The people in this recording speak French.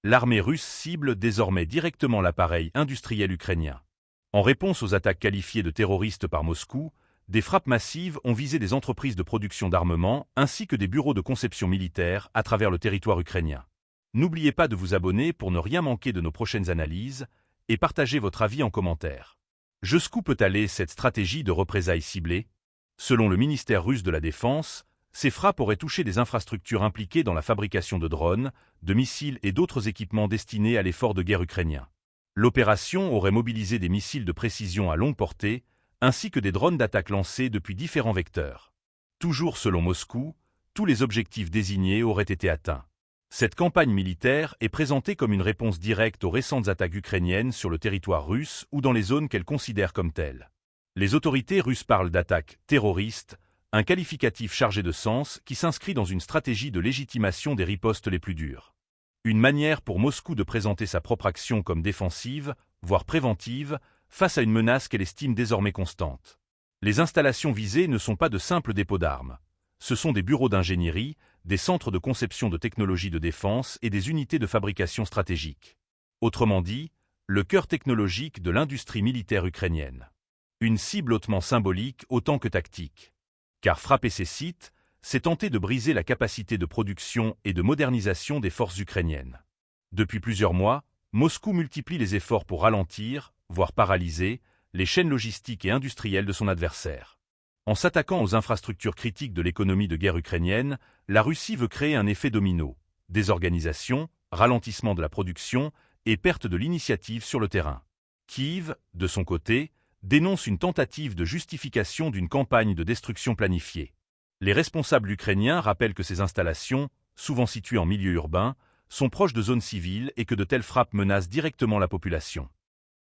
L'armée russe cible désormais directement l'appareil industriel ukrainien. En réponse aux attaques qualifiées de terroristes par Moscou, des frappes massives ont visé des entreprises de production d'armement ainsi que des bureaux de conception militaire à travers le territoire ukrainien. N'oubliez pas de vous abonner pour ne rien manquer de nos prochaines analyses et partagez votre avis en commentaire. Jusqu'où peut aller cette stratégie de représailles ciblées? Selon le ministère russe de la Défense, ces frappes auraient touché des infrastructures impliquées dans la fabrication de drones, de missiles et d'autres équipements destinés à l'effort de guerre ukrainien. L'opération aurait mobilisé des missiles de précision à longue portée, ainsi que des drones d'attaque lancés depuis différents vecteurs. Toujours selon Moscou, tous les objectifs désignés auraient été atteints. Cette campagne militaire est présentée comme une réponse directe aux récentes attaques ukrainiennes sur le territoire russe ou dans les zones qu'elle considère comme telles. Les autorités russes parlent d'attaques terroristes, un qualificatif chargé de sens qui s'inscrit dans une stratégie de légitimation des ripostes les plus dures. Une manière pour Moscou de présenter sa propre action comme défensive, voire préventive, face à une menace qu'elle estime désormais constante. Les installations visées ne sont pas de simples dépôts d'armes. Ce sont des bureaux d'ingénierie, des centres de conception de technologies de défense et des unités de fabrication stratégiques. Autrement dit, le cœur technologique de l'industrie militaire ukrainienne. Une cible hautement symbolique autant que tactique. Car frapper ces sites, c'est tenter de briser la capacité de production et de modernisation des forces ukrainiennes. Depuis plusieurs mois, Moscou multiplie les efforts pour ralentir, voire paralyser, les chaînes logistiques et industrielles de son adversaire. En s'attaquant aux infrastructures critiques de l'économie de guerre ukrainienne, la Russie veut créer un effet domino, désorganisation, ralentissement de la production et perte de l'initiative sur le terrain. Kiev, de son côté, dénonce une tentative de justification d'une campagne de destruction planifiée. Les responsables ukrainiens rappellent que ces installations, souvent situées en milieu urbain, sont proches de zones civiles et que de telles frappes menacent directement la population.